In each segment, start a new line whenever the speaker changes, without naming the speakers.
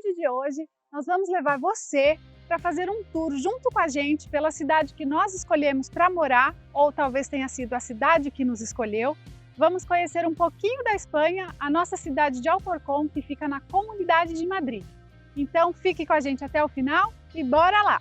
vídeo de hoje, nós vamos levar você para fazer um tour junto com a gente pela cidade que nós escolhemos para morar, ou talvez tenha sido a cidade que nos escolheu. Vamos conhecer um pouquinho da Espanha, a nossa cidade de Alcorcón, que fica na Comunidade de Madrid. Então fique com a gente até o final e bora lá!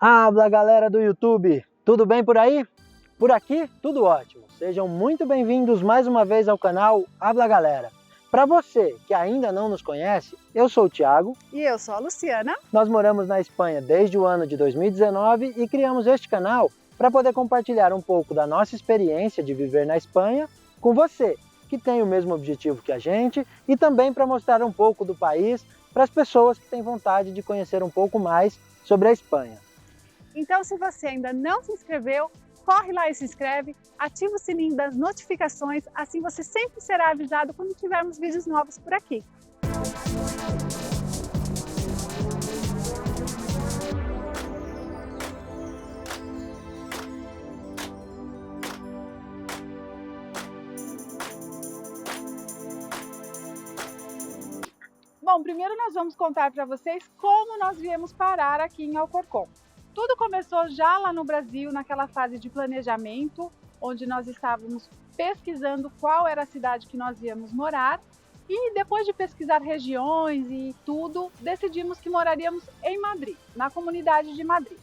Habla, galera do YouTube! Tudo bem por aí? Por aqui, tudo ótimo! Sejam muito bem-vindos mais uma vez ao canal Habla, Galera! Para você que ainda não nos conhece, eu sou o Thiago.
E eu sou a Luciana.
Nós moramos na Espanha desde o ano de 2019 e criamos este canal para poder compartilhar um pouco da nossa experiência de viver na Espanha com você, que tem o mesmo objetivo que a gente, e também para mostrar um pouco do país para as pessoas que têm vontade de conhecer um pouco mais sobre a Espanha.
Então, se você ainda não se inscreveu, corre lá e se inscreve, ativa o sininho das notificações, assim você sempre será avisado quando tivermos vídeos novos por aqui. Bom, primeiro nós vamos contar para vocês como nós viemos parar aqui em Alcorcón. Tudo começou já lá no Brasil, naquela fase de planejamento, onde nós estávamos pesquisando qual era a cidade que nós íamos morar, e depois de pesquisar regiões e tudo, decidimos que moraríamos em Madrid, na Comunidade de Madrid.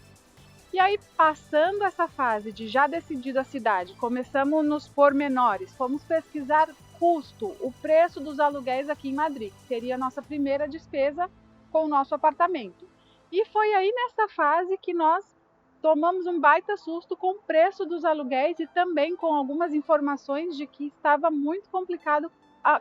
E aí, passando essa fase de já decidida a cidade, começamos nos pormenores, fomos pesquisar custo, o preço dos aluguéis aqui em Madrid, que seria a nossa primeira despesa com o nosso apartamento. E foi aí nessa fase que nós tomamos um baita susto com o preço dos aluguéis e também com algumas informações de que estava muito complicado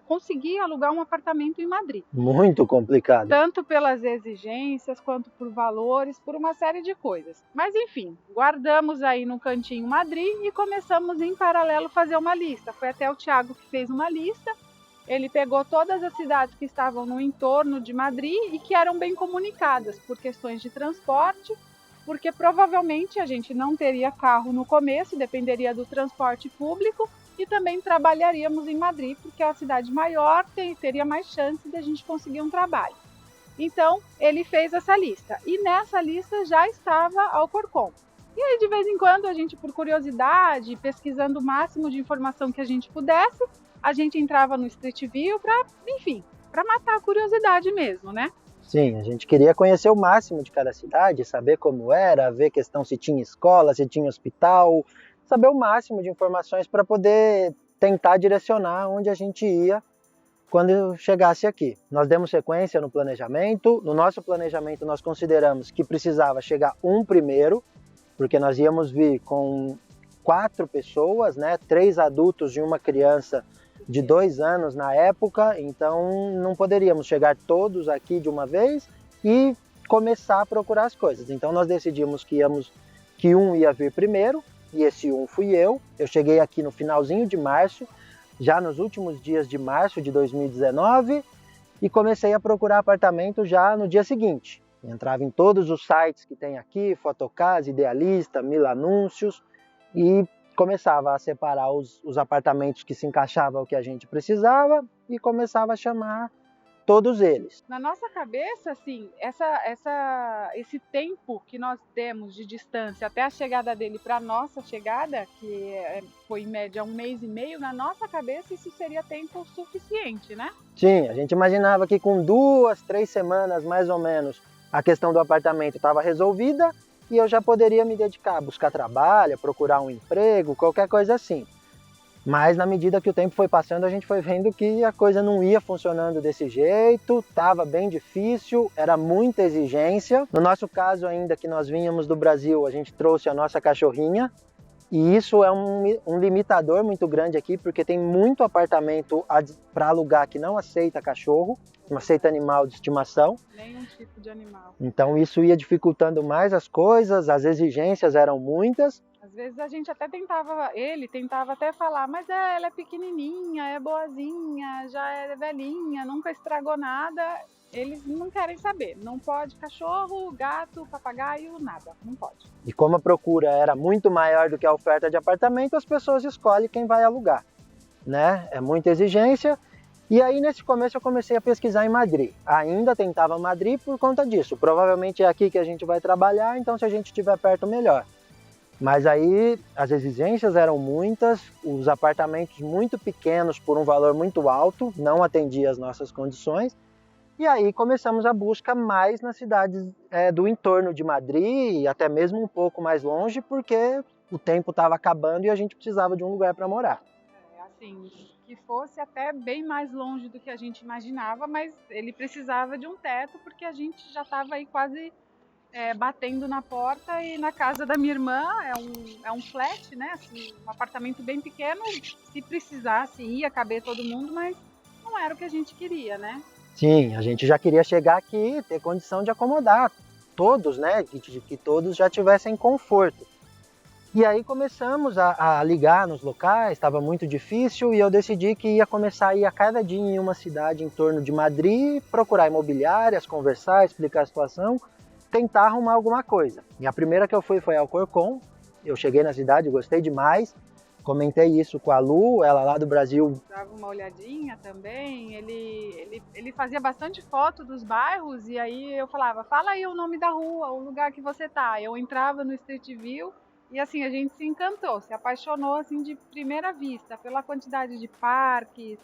conseguir alugar um apartamento em Madrid.
Muito complicado.
Tanto pelas exigências, quanto por valores, por uma série de coisas. Mas enfim, guardamos aí no cantinho Madrid e começamos em paralelo fazer uma lista. Foi até o Thiago que fez uma lista. Ele pegou todas as cidades que estavam no entorno de Madrid e que eram bem comunicadas por questões de transporte, porque provavelmente a gente não teria carro no começo, dependeria do transporte público, e também trabalharíamos em Madrid, porque é a cidade maior, teria mais chance de a gente conseguir um trabalho. Então, ele fez essa lista, e nessa lista já estava Alcorcón. E aí, de vez em quando, a gente, por curiosidade, pesquisando o máximo de informação que a gente pudesse, a gente entrava no Street View para, enfim, para matar a curiosidade mesmo, né?
Sim, a gente queria conhecer o máximo de cada cidade, saber como era, ver questão se tinha escola, se tinha hospital, saber o máximo de informações para poder tentar direcionar onde a gente ia quando chegasse aqui. Nós demos sequência no planejamento. No nosso planejamento nós consideramos que precisava chegar um primeiro, porque nós íamos vir com 4 pessoas, né? 3 adultos e uma criança de 2 anos na época, então não poderíamos chegar todos aqui de uma vez e começar a procurar as coisas. Então nós decidimos que um ia vir primeiro, e esse um fui eu. Eu cheguei aqui no finalzinho de março, já nos últimos dias de março de 2019, e comecei a procurar apartamento já no dia seguinte. Entrava em todos os sites que tem aqui, Fotocasa, Idealista, Milanúncios, e começava a separar os apartamentos que se encaixavam ao que a gente precisava e começava a chamar todos eles.
Na nossa cabeça, assim, esse tempo que nós temos de distância até a chegada dele para a nossa chegada, que foi em média 1 mês e meio, na nossa cabeça isso seria tempo suficiente, né?
Sim, a gente imaginava que com 2, 3 semanas mais ou menos a questão do apartamento estava resolvida, e eu já poderia me dedicar a buscar trabalho, a procurar um emprego, qualquer coisa assim. Mas na medida que o tempo foi passando, a gente foi vendo que a coisa não ia funcionando desse jeito, estava bem difícil, era muita exigência. No nosso caso ainda, que nós vínhamos do Brasil, a gente trouxe a nossa cachorrinha, e isso é um limitador muito grande aqui, porque tem muito apartamento para alugar que não aceita cachorro, não aceita animal de estimação.
Nenhum tipo de animal.
Então isso ia dificultando mais as coisas, as exigências eram muitas.
Às vezes a gente até tentava, ele tentava até falar, mas ela é pequenininha, é boazinha, já é velhinha, nunca estragou nada. Eles não querem saber, não pode cachorro, gato, papagaio, nada, não pode.
E como a procura era muito maior do que a oferta de apartamento, as pessoas escolhem quem vai alugar, né? É muita exigência. E aí nesse começo eu comecei a pesquisar em Madrid. Ainda tentava Madrid por conta disso. Provavelmente é aqui que a gente vai trabalhar, então se a gente estiver perto, melhor. Mas aí as exigências eram muitas, os apartamentos muito pequenos por um valor muito alto, não atendia às nossas condições. E aí começamos a busca mais nas cidades do entorno de Madrid, e até mesmo um pouco mais longe, porque o tempo estava acabando e a gente precisava de um lugar para morar.
Assim, que fosse até bem mais longe do que a gente imaginava, mas ele precisava de um teto, porque a gente já estava aí quase batendo na porta. E na casa da minha irmã é um flat, né? Assim, um apartamento bem pequeno. Se precisasse ia caber todo mundo, mas não era o que a gente queria, né?
Sim, a gente já queria chegar aqui e ter condição de acomodar todos, né? Que todos já tivessem conforto. E aí começamos a ligar nos locais, estava muito difícil, e eu decidi que ia começar a ir a cada dia em uma cidade em torno de Madrid, procurar imobiliárias, conversar, explicar a situação, tentar arrumar alguma coisa. E a primeira que eu fui foi Alcorcón. Eu cheguei na cidade, gostei demais, comentei isso com a Lu, ela lá do Brasil.
Dava uma olhadinha também, ele fazia bastante foto dos bairros, e aí eu falava, fala aí o nome da rua, o lugar que você tá. Eu entrava no Street View e assim, a gente se encantou, se apaixonou assim de primeira vista pela quantidade de parques,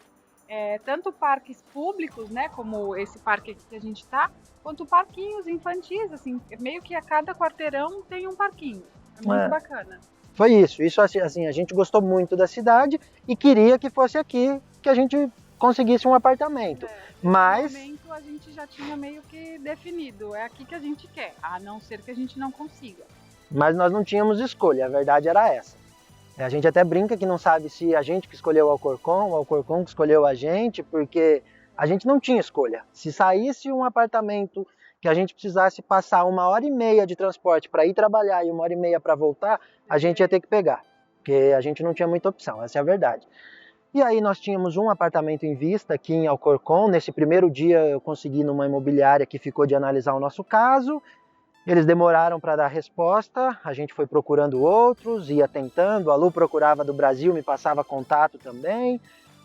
tanto parques públicos, né, como esse parque aqui que a gente tá, quanto parquinhos infantis, assim, meio que a cada quarteirão tem um parquinho. É muito bacana.
Foi isso assim, a gente gostou muito da cidade e queria que fosse aqui que a gente conseguisse um apartamento. Mas
no momento a gente já tinha meio que definido, é aqui que a gente quer, a não ser que a gente não consiga.
Mas nós não tínhamos escolha, a verdade era essa. A gente até brinca que não sabe se a gente que escolheu o Alcorcón que escolheu a gente, porque a gente não tinha escolha. Se saísse um apartamento que a gente precisasse passar 1h30 de transporte para ir trabalhar e 1h30 para voltar, a gente ia ter que pegar, porque a gente não tinha muita opção, essa é a verdade. E aí nós tínhamos um apartamento em vista aqui em Alcorcón. Nesse primeiro dia eu consegui numa imobiliária que ficou de analisar o nosso caso. Eles demoraram para dar resposta, a gente foi procurando outros, ia tentando, a Lu procurava do Brasil, me passava contato também,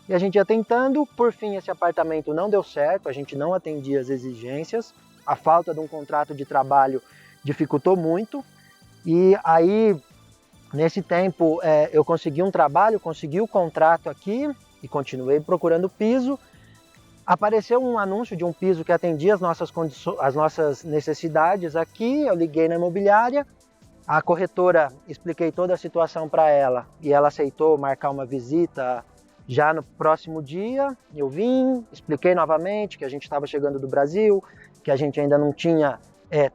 e a gente ia tentando. Por fim, esse apartamento não deu certo, a gente não atendia as exigências, a falta de um contrato de trabalho dificultou muito, e aí, nesse tempo, eu consegui um trabalho, consegui o contrato aqui, e continuei procurando piso. Apareceu um anúncio de um piso que atendia as nossas necessidades aqui. Eu liguei na imobiliária, a corretora, expliquei toda a situação para ela e ela aceitou marcar uma visita já no próximo dia. Eu vim, expliquei novamente que a gente estava chegando do Brasil, que a gente ainda não tinha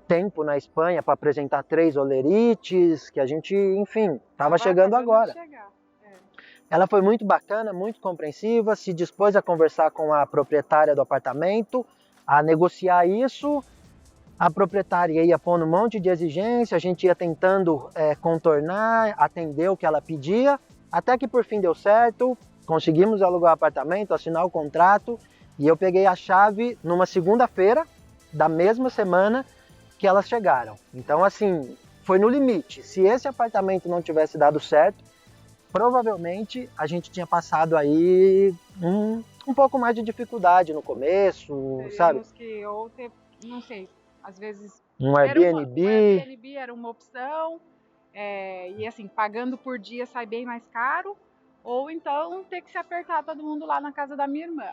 tempo na Espanha para apresentar 3 olerites, que a gente, enfim, estava chegando agora. Ela foi muito bacana, muito compreensiva, se dispôs a conversar com a proprietária do apartamento, a negociar isso. A proprietária ia pondo um monte de exigência, a gente ia tentando contornar, atender o que ela pedia, até que por fim deu certo, conseguimos alugar o apartamento, assinar o contrato, e eu peguei a chave numa segunda-feira da mesma semana que elas chegaram. Então, assim, foi no limite. Se esse apartamento não tivesse dado certo, provavelmente a gente tinha passado aí um pouco mais de dificuldade no começo, sabe?
Que ou ter, não sei, às vezes
um Airbnb.
Um Airbnb era uma opção, e assim, pagando por dia sai bem mais caro, ou então ter que se apertar todo mundo lá na casa da minha irmã.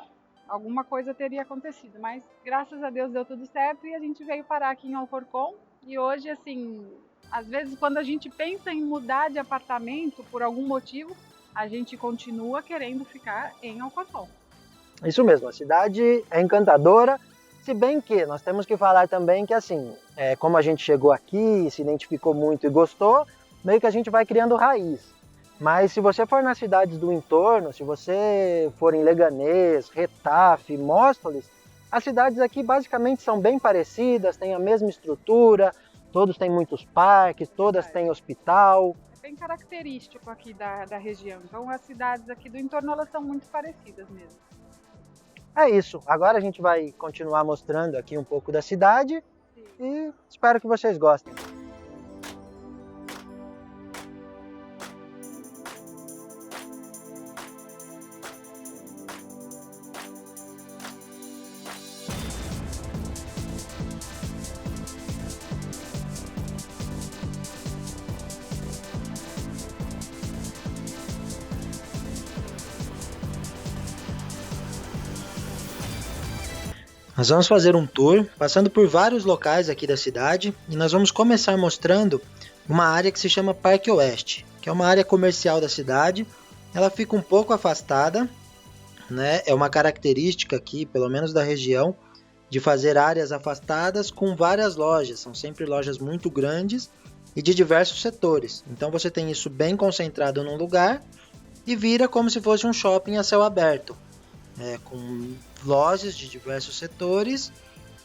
Alguma coisa teria acontecido, mas graças a Deus deu tudo certo e a gente veio parar aqui em Alcorcón. E hoje, assim, às vezes quando a gente pensa em mudar de apartamento por algum motivo, a gente continua querendo ficar em Alcorcón.
Isso mesmo, a cidade é encantadora, se bem que nós temos que falar também que assim, como a gente chegou aqui, se identificou muito e gostou, meio que a gente vai criando raiz. Mas se você for nas cidades do entorno, se você for em Leganés, Retafe, Móstoles, as cidades aqui basicamente são bem parecidas, têm a mesma estrutura, todos têm muitos parques, todas têm hospital.
bem característico aqui da região. Então as cidades aqui do entorno elas são muito parecidas mesmo.
É isso. Agora a gente vai continuar mostrando aqui um pouco da cidade e espero que vocês gostem. Nós vamos fazer um tour, passando por vários locais aqui da cidade, e nós vamos começar mostrando uma área que se chama Parque Oeste, que é uma área comercial da cidade. Ela fica um pouco afastada, né? É uma característica aqui, pelo menos da região, de fazer áreas afastadas com várias lojas. São sempre lojas muito grandes e de diversos setores. Então você tem isso bem concentrado num lugar e vira como se fosse um shopping a céu aberto. Com lojas de diversos setores,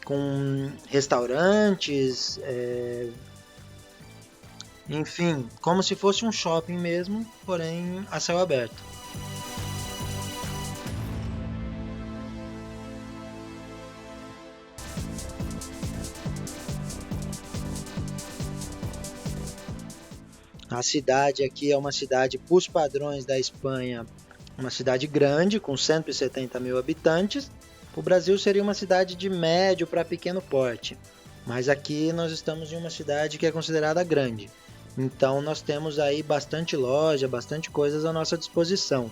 com restaurantes, enfim, como se fosse um shopping mesmo, porém a céu aberto. A cidade aqui é uma cidade, para os padrões da Espanha, uma cidade grande, com 170 mil habitantes. O Brasil seria uma cidade de médio para pequeno porte, mas aqui nós estamos em uma cidade que é considerada grande. Então nós temos aí bastante loja, bastante coisas à nossa disposição.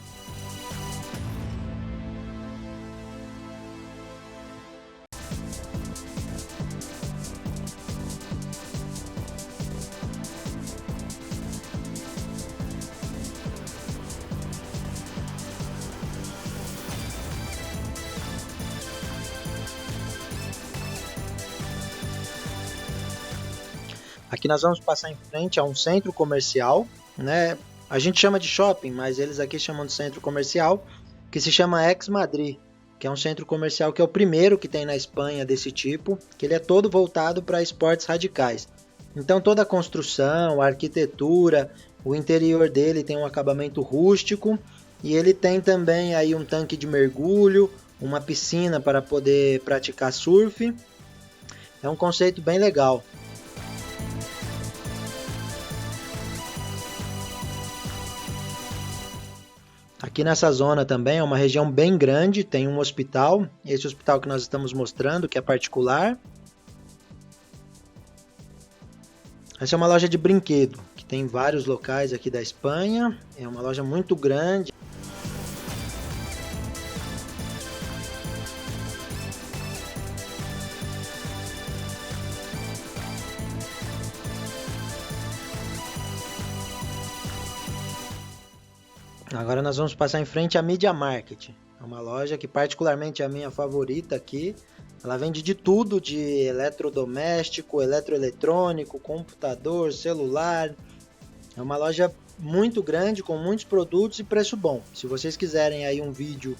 Aqui nós vamos passar em frente a um centro comercial, né? A gente chama de shopping, mas eles aqui chamam de centro comercial, que se chama Ex Madrid, que é um centro comercial que é o primeiro que tem na Espanha desse tipo, que ele é todo voltado para esportes radicais. Então toda a construção, a arquitetura, o interior dele tem um acabamento rústico e ele tem também aí um tanque de mergulho, uma piscina para poder praticar surf. É um conceito bem legal. Aqui nessa zona também é uma região bem grande, tem um hospital, esse hospital que nós estamos mostrando, que é particular. Essa é uma loja de brinquedo, que tem vários locais aqui da Espanha, é uma loja muito grande. Agora nós vamos passar em frente à Media Market. É uma loja que particularmente é a minha favorita aqui. Ela vende de tudo, de eletrodoméstico, eletroeletrônico, computador, celular. É uma loja muito grande, com muitos produtos e preço bom. Se vocês quiserem aí um vídeo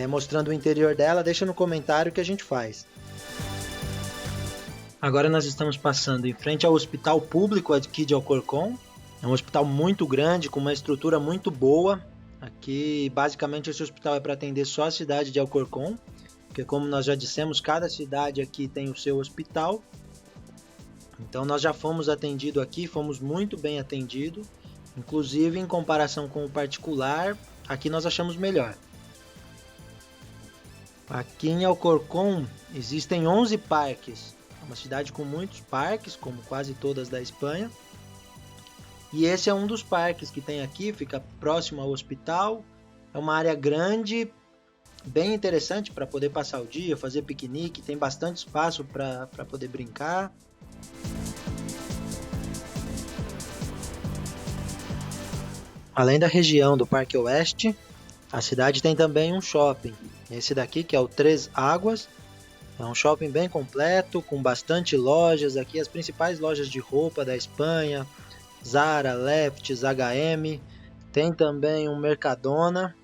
mostrando o interior dela, deixa no comentário que a gente faz. Agora nós estamos passando em frente ao hospital público aqui de Alcorcón. É um hospital muito grande, com uma estrutura muito boa. Aqui, basicamente, esse hospital é para atender só a cidade de Alcorcón, porque, como nós já dissemos, cada cidade aqui tem o seu hospital. Então, nós já fomos atendidos aqui, fomos muito bem atendidos. Inclusive, em comparação com o particular, aqui nós achamos melhor. Aqui em Alcorcón existem 11 parques. É uma cidade com muitos parques, como quase todas da Espanha. E esse é um dos parques que tem aqui, fica próximo ao hospital. É uma área grande, bem interessante para poder passar o dia, fazer piquenique. Tem bastante espaço para poder brincar. Além da região do Parque Oeste, a cidade tem também um shopping. Esse daqui, que é o Três Águas. É um shopping bem completo, com bastante lojas. Aqui as principais lojas de roupa da Espanha. Zara, Lefties, H&M, tem também um Mercadona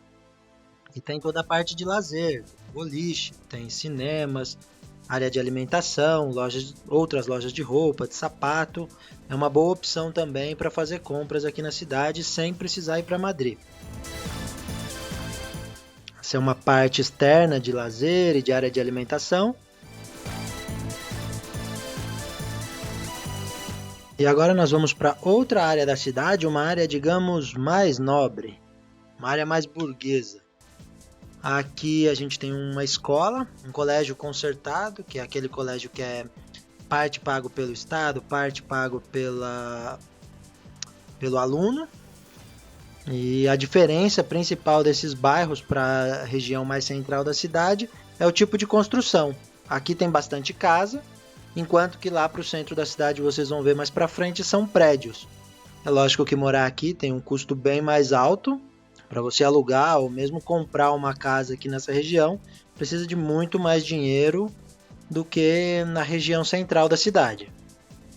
e tem toda a parte de lazer, boliche, tem cinemas, área de alimentação, outras lojas de roupa, de sapato. É uma boa opção também para fazer compras aqui na cidade sem precisar ir para Madrid. Essa é uma parte externa de lazer e de área de alimentação. E agora nós vamos para outra área da cidade, uma área, digamos, mais nobre, uma área mais burguesa. Aqui a gente tem uma escola, um colégio concertado, que é aquele colégio que é parte pago pelo Estado, parte pago pelo aluno. E a diferença principal desses bairros para a região mais central da cidade é o tipo de construção. Aqui tem bastante casa, enquanto que lá para o centro da cidade vocês vão ver mais para frente são prédios. É lógico que morar aqui tem um custo bem mais alto. Para você alugar ou mesmo comprar uma casa aqui nessa região, precisa de muito mais dinheiro do que na região central da cidade.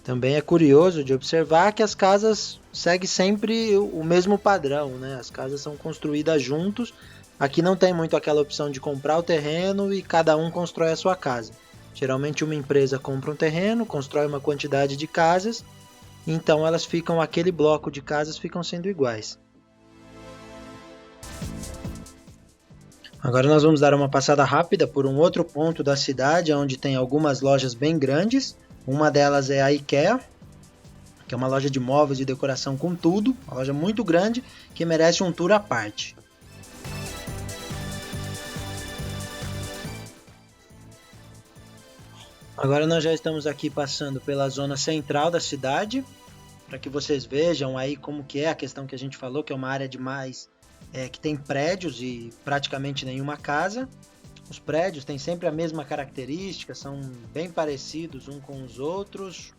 Também é curioso de observar que as casas seguem sempre o mesmo padrão, né? As casas são construídas juntos. Aqui não tem muito aquela opção de comprar o terreno e cada um constrói a sua casa. Geralmente uma empresa compra um terreno, constrói uma quantidade de casas, então aquele bloco de casas ficam sendo iguais. Agora nós vamos dar uma passada rápida por um outro ponto da cidade, onde tem algumas lojas bem grandes. Uma delas é a IKEA, que é uma loja de móveis e decoração com tudo, uma loja muito grande que merece um tour à parte. Agora nós já estamos aqui passando pela zona central da cidade, para que vocês vejam aí como que é a questão que a gente falou, que é uma área que tem prédios e praticamente nenhuma casa. Os prédios têm sempre a mesma característica, são bem parecidos uns com os outros.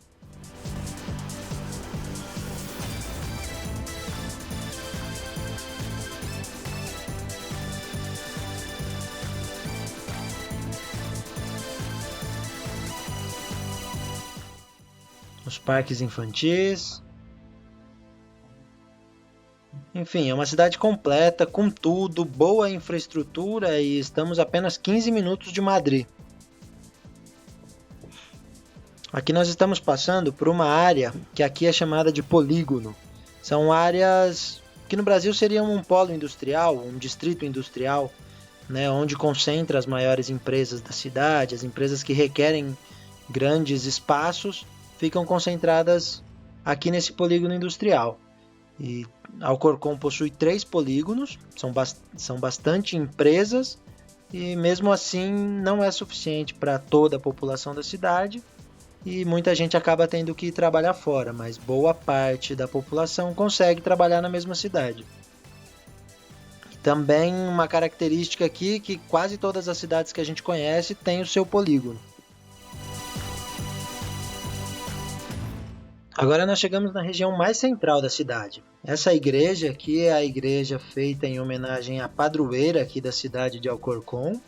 Os parques infantis. Enfim, é uma cidade completa, com tudo, boa infraestrutura e estamos a apenas 15 minutos de Madrid. Aqui nós estamos passando por uma área que aqui é chamada de polígono. São áreas que no Brasil seriam um polo industrial, um distrito industrial, né, onde concentra as maiores empresas da cidade, as empresas que requerem grandes espaços, ficam concentradas aqui nesse polígono industrial. E Alcorcón possui 3 polígonos, são bastante empresas e mesmo assim não é suficiente para toda a população da cidade e muita gente acaba tendo que ir trabalhar fora, mas boa parte da população consegue trabalhar na mesma cidade. E também uma característica aqui que quase todas as cidades que a gente conhece têm o seu polígono. Agora nós chegamos na região mais central da cidade. Essa igreja aqui é a igreja feita em homenagem à padroeira aqui da cidade de Alcorcón.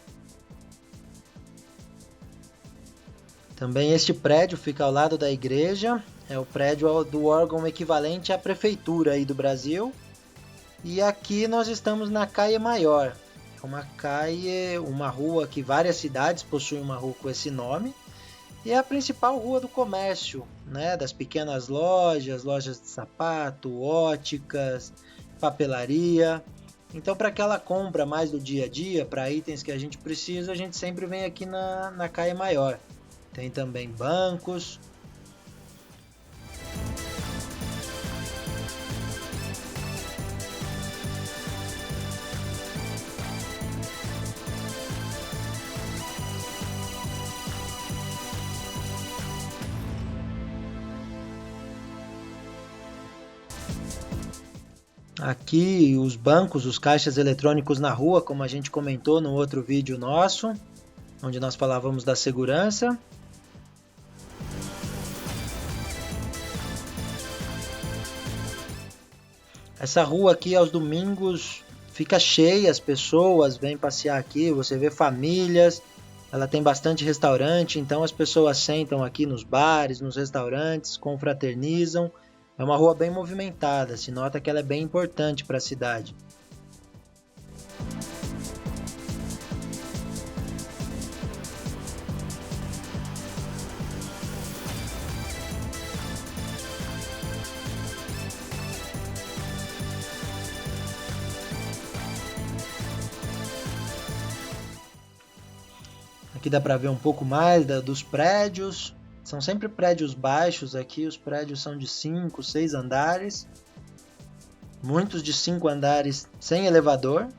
Também este prédio fica ao lado da igreja, é o prédio do órgão equivalente à prefeitura aí do Brasil. E aqui nós estamos na Calle Maior. É uma rua que várias cidades possuem uma rua com esse nome. E é a principal rua do comércio, né? Das pequenas lojas, lojas de sapato, óticas, papelaria. Então, para aquela compra mais do dia a dia, para itens que a gente precisa, a gente sempre vem aqui na Calle Maior. Tem também bancos. Aqui os bancos, os caixas eletrônicos na rua, como a gente comentou no outro vídeo nosso, onde nós falávamos da segurança. Essa rua aqui aos domingos fica cheia, as pessoas vêm passear aqui, você vê famílias, ela tem bastante restaurante, então as pessoas sentam aqui nos bares, nos restaurantes, confraternizam. É uma rua bem movimentada, se nota que ela é bem importante para a cidade. Aqui dá para ver um pouco mais dos prédios. São sempre prédios baixos aqui, os prédios são de 5, 6 andares. Muitos de 5 andares sem elevador.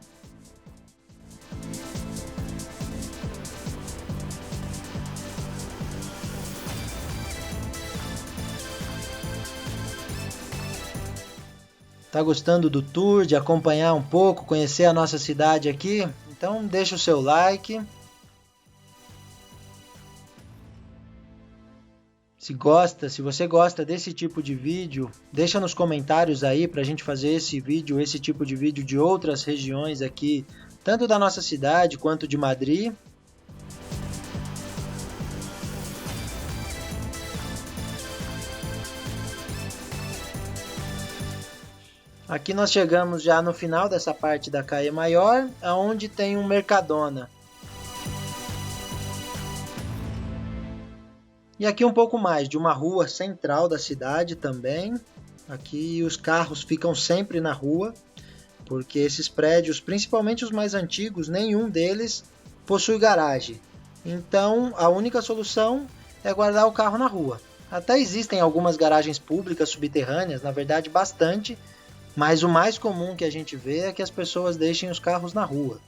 Tá gostando do tour, de acompanhar um pouco, conhecer a nossa cidade aqui? Então deixa o seu like. Se você gosta desse tipo de vídeo, deixa nos comentários aí para a gente fazer esse tipo de vídeo de outras regiões aqui, tanto da nossa cidade quanto de Madrid. Aqui nós chegamos já no final dessa parte da Calle Maior, onde tem um Mercadona. E aqui um pouco mais de uma rua central da cidade também. Aqui os carros ficam sempre na rua, porque esses prédios, principalmente os mais antigos, nenhum deles possui garagem. Então a única solução é guardar o carro na rua. Até existem algumas garagens públicas subterrâneas, na verdade bastante, mas o mais comum que a gente vê é que as pessoas deixem os carros na rua.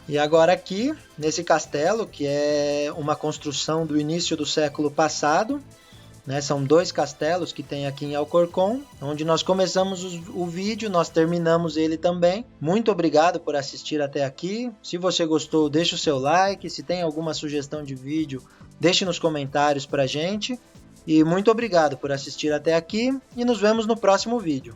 E agora aqui, nesse castelo, que é uma construção do início do século passado, né? São 2 castelos que tem aqui em Alcorcón, onde nós começamos o vídeo, nós terminamos ele também. Muito obrigado por assistir até aqui. Se você gostou, deixa o seu like. Se tem alguma sugestão de vídeo, deixe nos comentários pra gente. E muito obrigado por assistir até aqui e nos vemos no próximo vídeo.